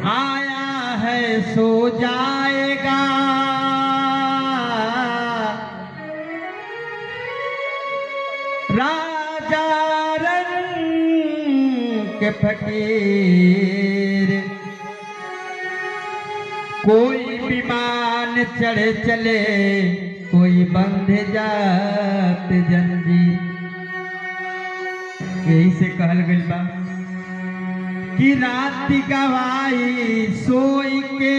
आया है सो जाएगा राजा रंग के फकीर। कोई विमान चढ़े चले कोई बंध जात जंजीर। यही से कहल गइल बा कि रात गवाई सोई के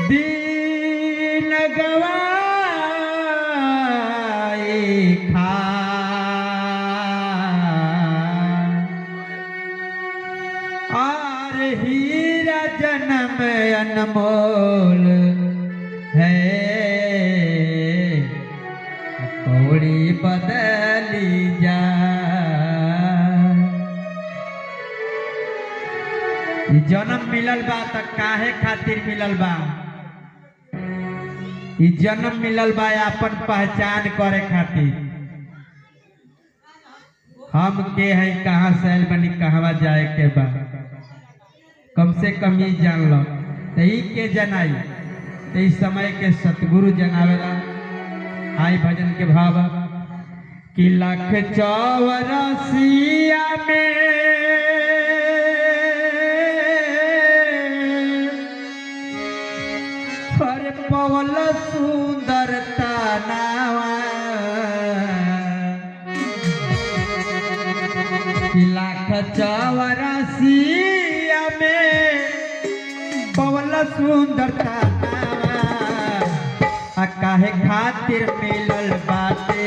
दिन गवाई खा। और हीरा जन्म अनमोल है कौड़ी बदली जा। जन्म मिलल बा त काहे खातिर मिलल बा? जन्म मिलल बा अपन पहचान करे खातिर। हम के है, कहाँ से आयल बनी, कहवा जाए के बा, कम से कम ही जान लो। यही के जनाई इस समय के सतगुरु जनावेला। आई भजन के भाव कि लाख चौरसिया में हर पवल सुंदरता नावा। कि लाख चौरसिया में पवल सुंदरता काहे खातिर मिलल बाटे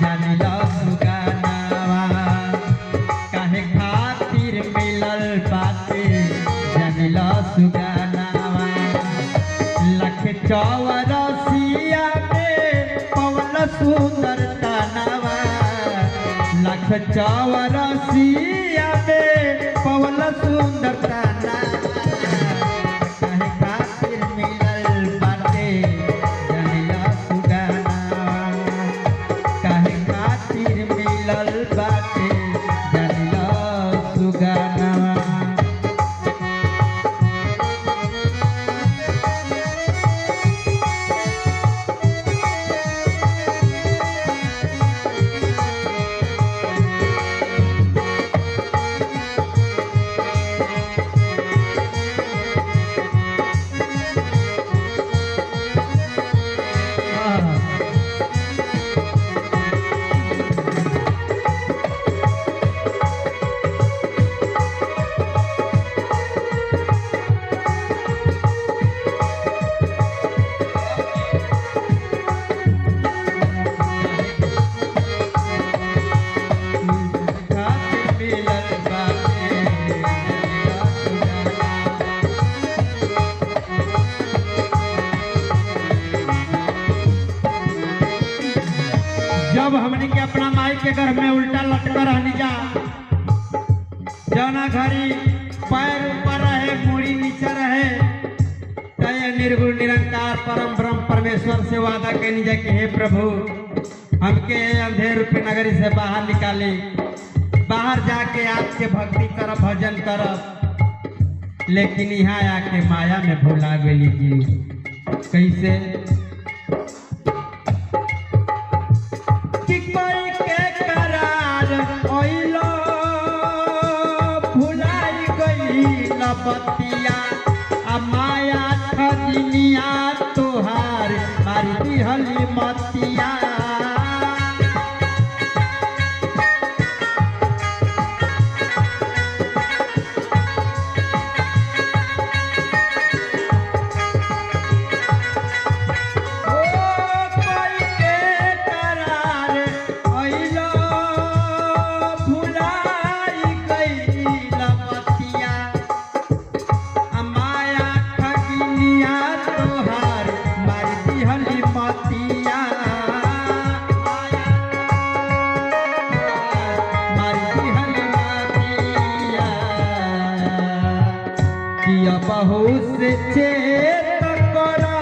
जानिला सुगानावा। काहे खातिर मिलल बाटे जानिला सुगानावा। लख चौरसिया में पवल सुंदरता नावा। लख चौरसिया में पवल सुंदरता नावा। जब हमने के अपना माई के घर में उल्टा लटका रहनी जा, जौना घड़ी पैर ऊपर रहे मूड़ी नीचे रहे, तय निर्गुण निरंकार परम ब्रह्म परमेश्वर से वादा कहनी जा कि हे प्रभु हमके अंधेर रूपी नगरी से बाहर निकाले, बाहर जाके आपके भक्ति करब भजन करब। लेकिन यहाँ आके माया में भुला गई जी। कैसे? बतिया माया खदिनिया तोहार मारी दिहली मतिया। बहुत से चेत करा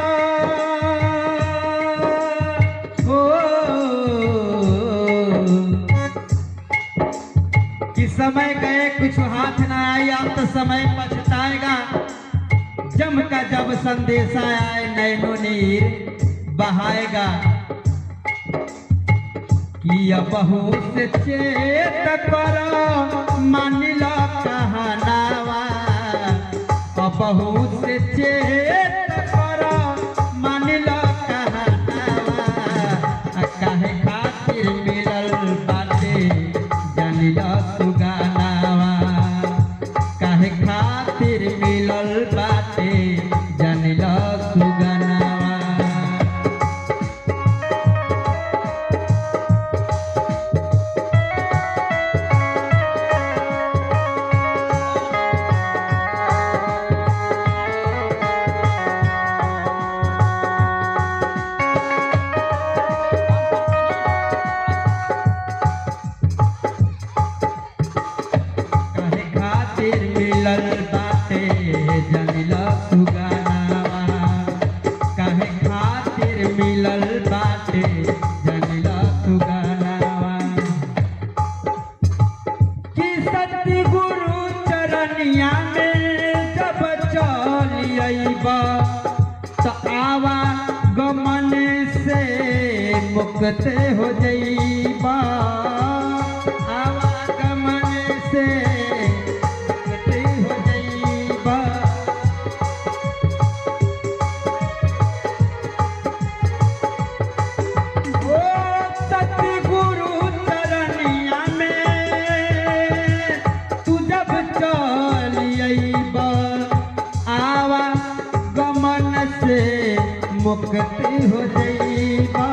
हो कि समय गए कुछ हाथ ना आई, अब तो समय पछताएगा। जम का जब संदेशा आए नैनो नीर बहाएगा कि अब बहुत से चेत करो मान लो कहनावा। अब बहुत से चेत करो मान लो कहनावा। काहे खातिर मिलल बाटे जान लो सुगानावा। काहे खातिर मिलल बाटे जान लो सुगानावा। मिलल बाटे जनिला सुगानावा। काहे खातिर मिलल बाटे जनिला सुगानावा। कि सत्य गुरु चरनिया में जब चली अइबा त आवा गमन से मुक्त हो जइबा। आवा गमन से मुक्ति हो जइबा।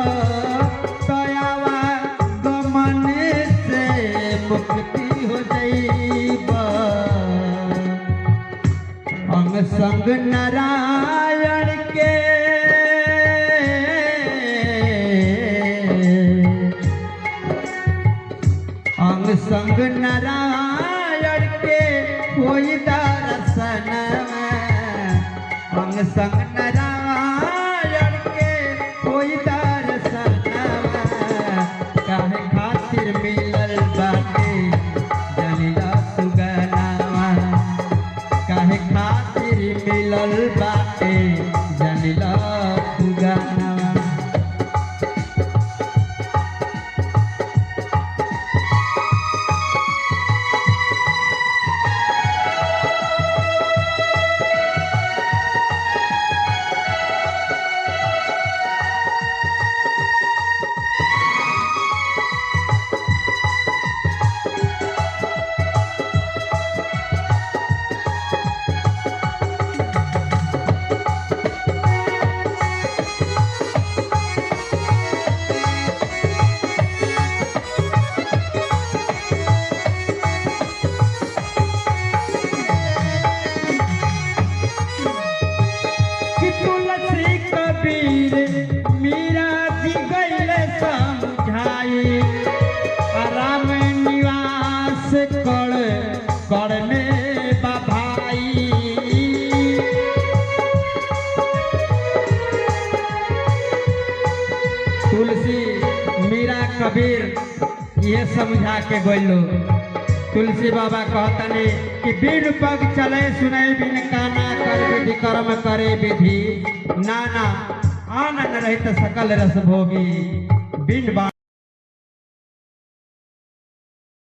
तयावा गमन से मुक्ति हो जइबा। अंग संग नारायण के अंग संग नारायण के कोई दर्शन। अंग संग नारायण के कोई दर्शन। काहे खातिर मिलल बाटे जनिला सुगनावा। काहे खातिर मिलल बाटे जनिला सुगनावा। मीरा जी गैले समझाई। राम निवास कर में बभाई। तुलसी मीरा कबीर ये समझा के गइलो। तुलसी बाबा कहतने कि बिन पग चले सुने बिन काना कर विधि कर्म करे विधि। नाना आनंद रहित सकल रस भोगी बिन